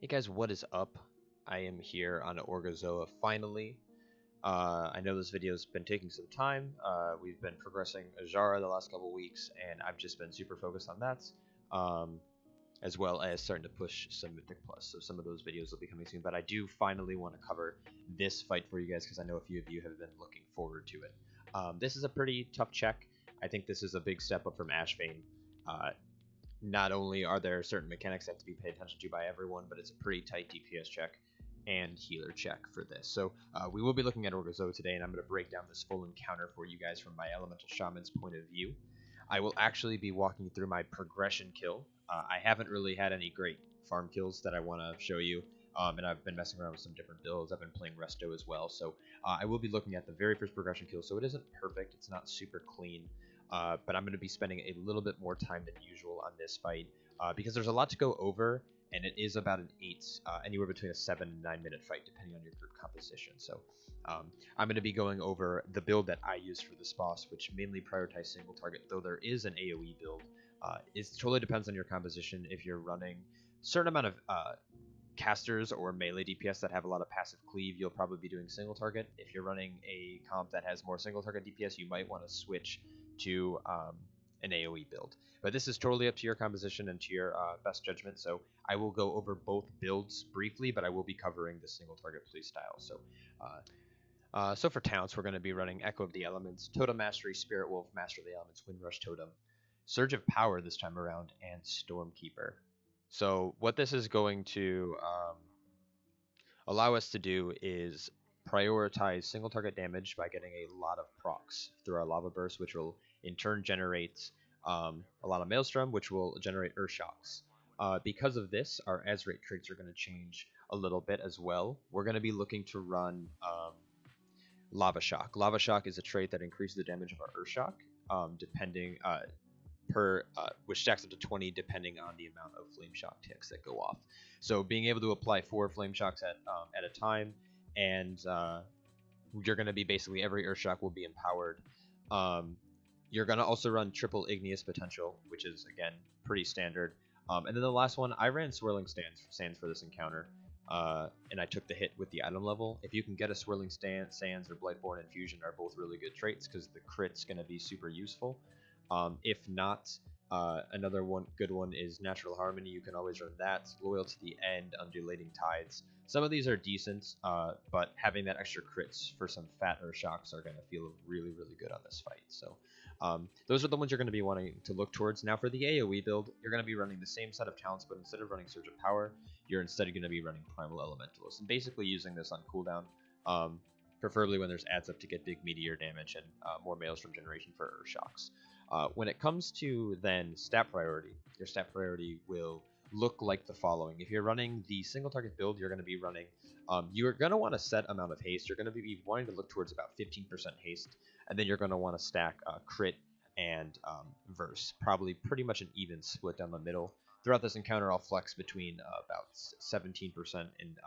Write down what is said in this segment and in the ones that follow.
Hey guys, what is up? I am here on Orgozoa finally. I know this video's been taking some time. We've been progressing Ajara the last couple weeks, and I've just been super focused on that, um, as well as starting to push some Mythic Plus. So some of those videos will be coming soon, but I do finally want to cover this fight for you guys because I know a few of you have been looking forward to it. This is a pretty tough check. I think this is a big step up from Ashvane. Not only are there certain mechanics that have to be paid attention to by everyone, but it's a pretty tight DPS check and healer check for this. So we will be looking at Orgozoa today, and I'm going to break down this full encounter for you guys from my Elemental Shaman's point of view. I will actually be walking through my progression kill. I haven't really had any great farm kills that I want to show you, and I've been messing around with some different builds. I've been playing Resto as well, so I will be looking at the very first progression kill. So it isn't perfect, it's not super clean, but I'm going to be spending a little bit more time than usual on this fight because there's a lot to go over, and it is about an 8, anywhere between a 7 and 9 minute fight, depending on your group composition. So I'm going to be going over the build that I use for this boss, which mainly prioritizes single target, though there is an AoE build. It totally depends on your composition. If you're running a certain amount of casters or melee DPS that have a lot of passive cleave, you'll probably be doing single target. If you're running a comp that has more single target DPS, you might want to switch to an AoE build. But this is totally up to your composition and to your best judgment, so I will go over both builds briefly, but I will be covering the single target playstyle. So for talents, we're going to be running Echo of the Elements, Totem Mastery, Spirit Wolf, Master of the Elements, Windrush Totem, Surge of Power this time around, and Stormkeeper. So what this is going to allow us to do is prioritize single target damage by getting a lot of procs through our Lava Burst, which will in turn generate a lot of Maelstrom, which will generate Earth Shocks. Because of this, our Azrate traits are going to change a little bit as well. We're going to be looking to run Lava Shock. Lava Shock is a trait that increases the damage of our Earth Shock, depending which stacks up to 20 depending on the amount of Flame Shock ticks that go off. So being able to apply 4 Flame Shocks at a time, and you're going to be basically every Earth Shock will be empowered. You're going to also run triple Igneous Potential, which is, again, pretty standard. And then the last one, I ran Swirling Sands for this encounter, and I took the hit with the item level. If you can get a Swirling Sands or Blightborn Infusion are both really good traits because the crit's going to be super useful. If not, another good one is Natural Harmony. You can always run that. Loyal to the End, Undulating Tides. Some of these are decent, but having that extra crits for some fat Earth Shocks are going to feel really, really good on this fight. So those are the ones you're going to be wanting to look towards. Now for the AoE build, you're going to be running the same set of talents, but instead of running Surge of Power, you're instead going to be running Primal Elementalist, and basically using this on cooldown, preferably when there's adds up to get big meteor damage and more Maelstrom generation for Earth Shocks. When it comes to then stat priority, your stat priority will look like the following. If you're running the single target build, you're going to be running, you're going to want a set amount of haste. You're going to be wanting to look towards about 15% haste, and then you're going to want to stack crit and verse, probably pretty much an even split down the middle. Throughout this encounter, I'll flex between about 17% and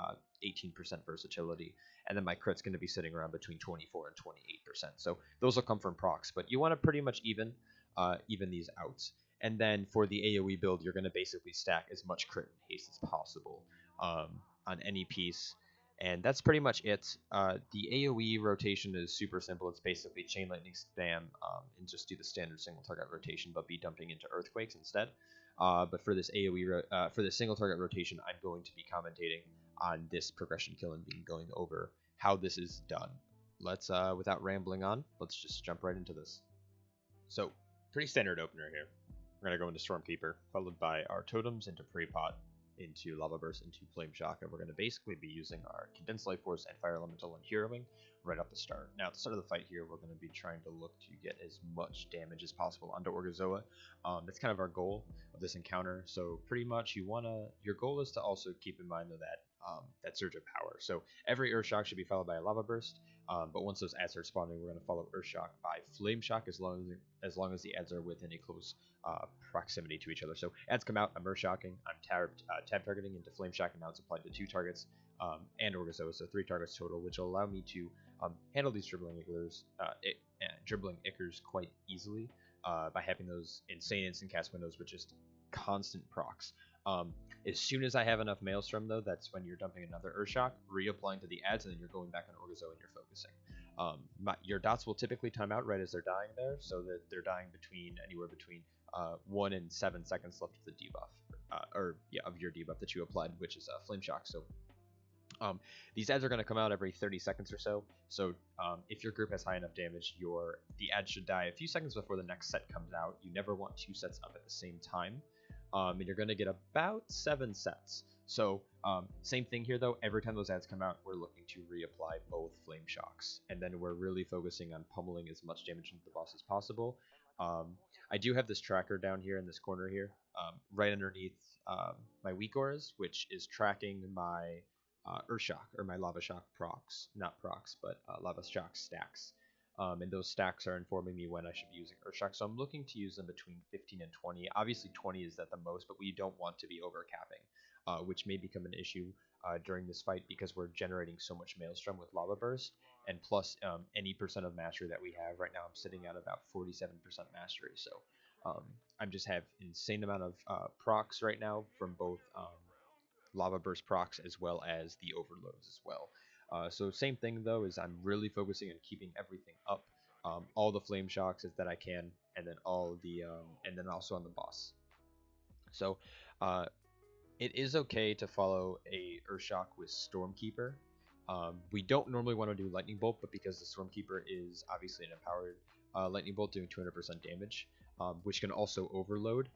18% versatility, and then my crit's going to be sitting around between 24 and 28%. So those will come from procs, but you want to pretty much even these out. And then for the AoE build, you're going to basically stack as much crit and haste as possible on any piece. And that's pretty much it. The AoE rotation is super simple. It's basically Chain Lightning spam and just do the standard single target rotation, but be dumping into Earthquakes instead. But for this AoE, for this single target rotation, I'm going to be commentating on this progression kill and going over how this is done. Let's, without rambling on, let's just jump right into this. So, pretty standard opener here. We're going to go into Stormkeeper, followed by our totems into Prey Pot, into Lava Burst, into Flame Shock, and we're going to basically be using our Condensed Life Force and Fire Elemental and Heroing right off the start. Now, at the start of the fight here, we're going to be trying to look to get as much damage as possible onto Orgozoa. That's kind of our goal of this encounter. So pretty much your goal is to also keep in mind that Surge of Power. So every Earth Shock should be followed by a Lava Burst, but once those adds start spawning, we're going to follow Earth Shock by Flame Shock as long as the adds are within a close proximity to each other. So adds come out, I'm Earth Shocking, I'm tab targeting into Flame Shock, and now it's applied to 2 targets and Orgozoa, so 3 targets total, which will allow me to handle these dribbling Ichors quite easily by having those insane instant cast windows with just constant procs. Um, as soon as I have enough Maelstrom, though, that's when you're dumping another Earthshock, reapplying to the ads, and then you're going back on Orgozoa and you're focusing. Your dots will typically time out right as they're dying there, so that they're dying between anywhere between 1 and 7 seconds left of the debuff, of your debuff that you applied, which is Flame Shock. So these ads are going to come out every 30 seconds or so. So if your group has high enough damage, the ad should die a few seconds before the next set comes out. You never want 2 sets up at the same time. And you're going to get about 7 sets. So same thing here though, every time those ads come out, we're looking to reapply both Flame Shocks. And then we're really focusing on pummeling as much damage into the boss as possible. I do have this tracker down here in this corner here, right underneath my weak auras, which is tracking my Earth Shock, or my Lava Shock procs, not procs, but Lava Shock stacks. And those stacks are informing me when I should be using Earth Shock. So I'm looking to use them between 15 and 20. Obviously 20 is at the most, but we don't want to be overcapping, which may become an issue during this fight because we're generating so much Maelstrom with Lava Burst. And plus any percent of mastery that we have. Right now I'm sitting at about 47% mastery. So I just have insane amount of procs right now from both Lava Burst procs as well as the overloads as well. So same thing though is I'm really focusing on keeping everything up, all the flame shocks that I can, and then and then also on the boss. So it is okay to follow a Earthshock with Stormkeeper. We don't normally want to do Lightning Bolt, but because the Stormkeeper is obviously an empowered Lightning Bolt doing 200% damage, which can also overload,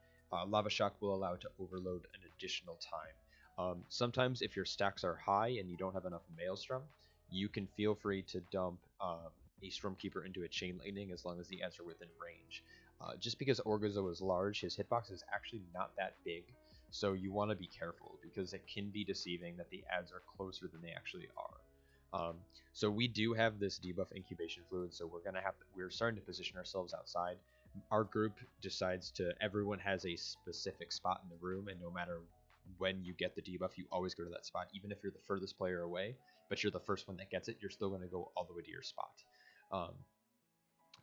Lava Shock will allow it to overload an additional time. Sometimes if your stacks are high and you don't have enough Maelstrom, you can feel free to dump a Stormkeeper into a Chain Lightning as long as the ads are within range. Just because Orgozoa is large, his hitbox is actually not that big, so you want to be careful because it can be deceiving that the ads are closer than they actually are. So we do have this debuff incubation fluid, so we're starting to position ourselves outside. Our group decides everyone has a specific spot in the room, and no matter when you get the debuff, you always go to that spot, even if you're the furthest player away, but you're the first one that gets it, you're still going to go all the way to your spot.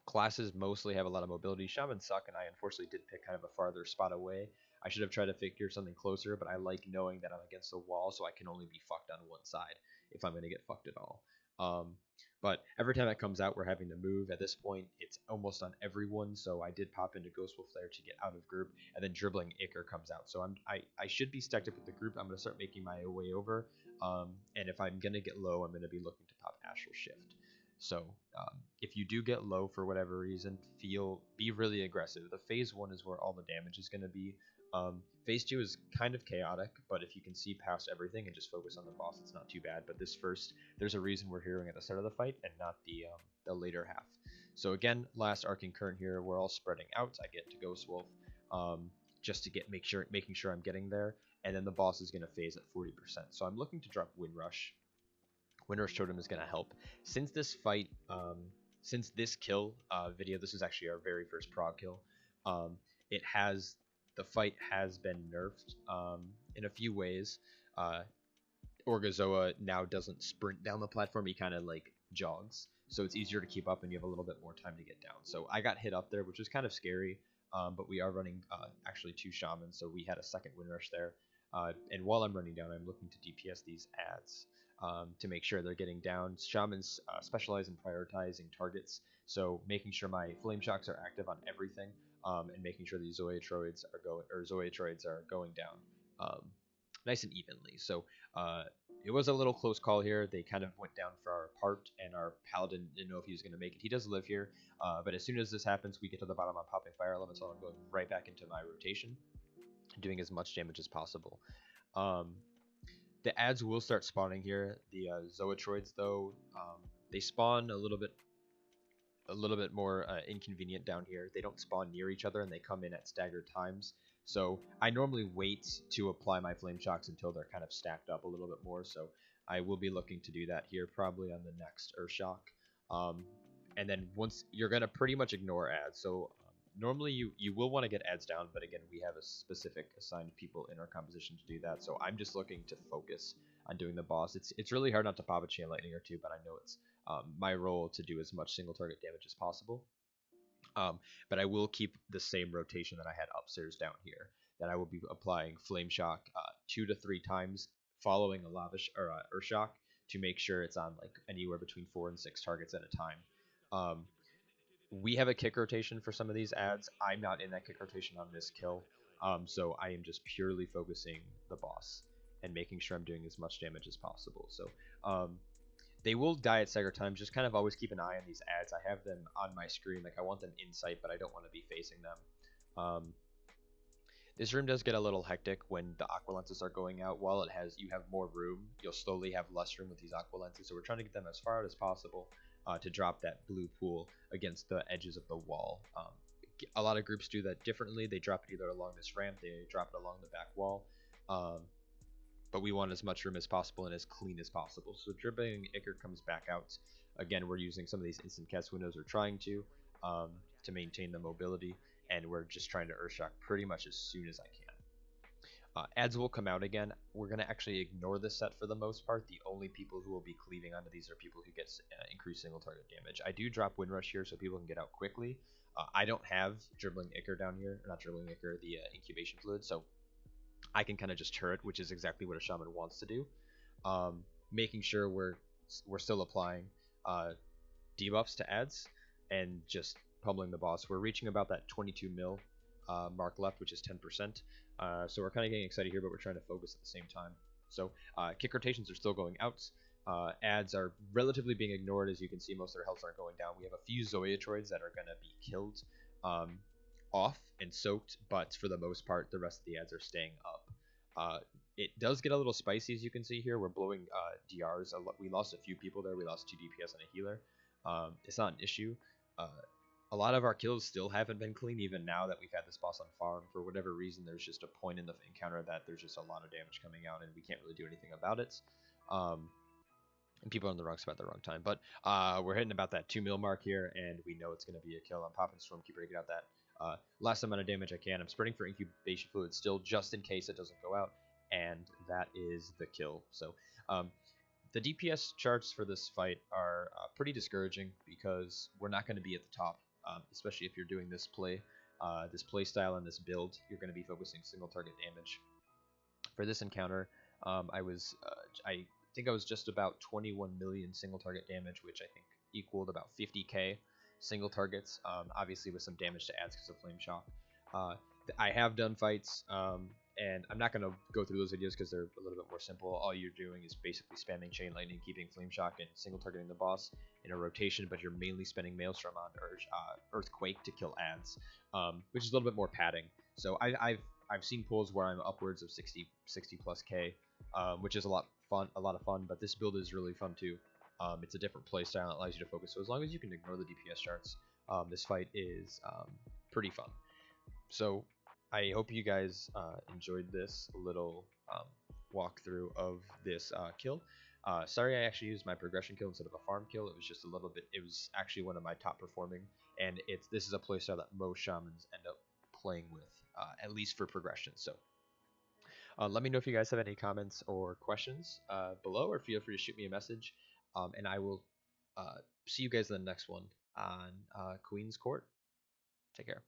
Classes mostly have a lot of mobility. Shaman suck, and I unfortunately did pick kind of a farther spot away. I should have tried to figure something closer, but I like knowing that I'm against the wall, so I can only be fucked on one side if I'm going to get fucked at all. But every time it comes out, we're having to move. At this point, it's almost on everyone, so I did pop into Ghost Wolf Flare to get out of group, and then Dribbling Ichor comes out. So I should be stacked up with the group. I'm going to start making my way over, and if I'm going to get low, I'm going to be looking to pop Astral Shift. So if you do get low for whatever reason, be really aggressive. The phase 1 is where all the damage is going to be. Phase 2 is kind of chaotic, but if you can see past everything and just focus on the boss, it's not too bad. But this first, there's a reason we're heroing at the start of the fight and not the later half. So again, last Arcane Current here, we're all spreading out. I get to Ghost Wolf just to making sure I'm getting there, and then the boss is going to phase at 40%. So I'm looking to drop Windrush. Windrush Totem is going to help. Since this fight, since this kill video, this is actually our very first prog kill. The fight has been nerfed in a few ways. Orgozoa now doesn't sprint down the platform; he kind of like jogs, so it's easier to keep up, and you have a little bit more time to get down. So I got hit up there, which was kind of scary. But we are running actually 2 shamans, so we had a second Windrush there. And while I'm running down, I'm looking to DPS these ads to make sure they're getting down. Shamans specialize in prioritizing targets, so making sure my flame shocks are active on everything, and making sure these Zoetroids are going down nice and evenly. So it was a little close call here. They kind of went down for our part, and our paladin didn't know if he was going to make it. He does live here, but as soon as this happens, we get to the bottom. I'm popping fire elemental. I'm going right back into my rotation, doing as much damage as possible. The ads will start spawning here. The Zoetroids, though, they spawn a little bit more inconvenient down here. They don't spawn near each other, and they come in at staggered times. So I normally wait to apply my flame shocks until they're kind of stacked up a little bit more. So I will be looking to do that here probably on the next Earthshock. And then once you're gonna pretty much ignore ads. So normally you will want to get ads down, but again, we have a specific assigned people in our composition to do that. So I'm just looking to focus on doing the boss. It's really hard not to pop a chain lightning or two, but I know it's my role to do as much single target damage as possible. But I will keep the same rotation that I had upstairs down here. that I will be applying Flame Shock 2 to 3 times following a Lava or Earth Shock to make sure it's on like anywhere between 4 and 6 targets at a time. We have a kick rotation for some of these ads. I'm not in that kick rotation on this kill, so I am just purely focusing the boss and making sure I'm doing as much damage as possible. So they will die at stagger times. Just kind of always keep an eye on these ads. I have them on my screen. Like I want them in sight, but I don't want to be facing them. This room does get a little hectic when the aqua lenses are going out. While you have more room, you'll slowly have less room with these aqua lenses. So we're trying to get them as far out as possible to drop that blue pool against the edges of the wall. A lot of groups do that differently. They drop it either along this ramp, they drop it along the back wall. But we want as much room as possible and as clean as possible. So dribbling Ichor comes back out. Again, we're using some of these instant cast windows, we're trying to maintain the mobility, and we're just trying to Earthshock pretty much as soon as I can. Ads will come out again. We're going to actually ignore this set for the most part. The only people who will be cleaving onto these are people who get increased single target damage. I do drop Windrush here so people can get out quickly. I don't have dribbling Ichor down here, or not dribbling Ichor, the incubation fluid, so I can kind of just turret, which is exactly what a Shaman wants to do. Making sure we're still applying debuffs to ads and just pummeling the boss. We're reaching about that 22 mil mark left, which is 10%. So we're kind of getting excited here, but we're trying to focus at the same time. So kick rotations are still going out. Ads are relatively being ignored. As you can see, most of their healths aren't going down. We have a few Zoetroids that are going to be killed off and soaked, but for the most part, the rest of the ads are staying up. It does get a little spicy, as you can see here. We're blowing DRs. We lost a few people there. We lost 2 DPS and a healer. It's not an issue. A lot of our kills still haven't been clean, even now that we've had this boss on farm. For whatever reason, there's just a point in the encounter that there's just a lot of damage coming out, and we can't really do anything about it. And people are on the wrong spot at the wrong time. But we're hitting about that 2 mil mark here, and we know it's going to be a kill. I'm popping Stormkeeper to get out that last amount of damage I can. I'm spreading for incubation fluid still, just in case it doesn't go out, and that is the kill. So the DPS charts for this fight are pretty discouraging because we're not going to be at the top, especially if you're doing this play style and this build. You're going to be focusing single target damage. For this encounter, I think I was just about 21 million single target damage, which I think equaled about 50k single targets, obviously with some damage to ads because of Flame Shock. I have done fights, and I'm not going to go through those videos because they're a little bit more simple. All you're doing is basically spamming Chain Lightning, keeping Flame Shock, and single targeting the boss in a rotation, but you're mainly spending Maelstrom on Earthquake to kill ads, which is a little bit more padding. So I've seen pulls where I'm upwards of 60 plus K, which is a lot of fun, but this build is really fun too. It's a different playstyle, it allows you to focus. So as long as you can ignore the DPS charts, this fight is pretty fun. So I hope you guys enjoyed this little walkthrough of this kill. Sorry I actually used my progression kill instead of a farm kill. It was just a little bit, it was actually one of my top performing, and this is a playstyle that most Shamans end up playing with, at least for progression. So let me know if you guys have any comments or questions below, or feel free to shoot me a message, and I will see you guys in the next one on Queen's Court. Take care.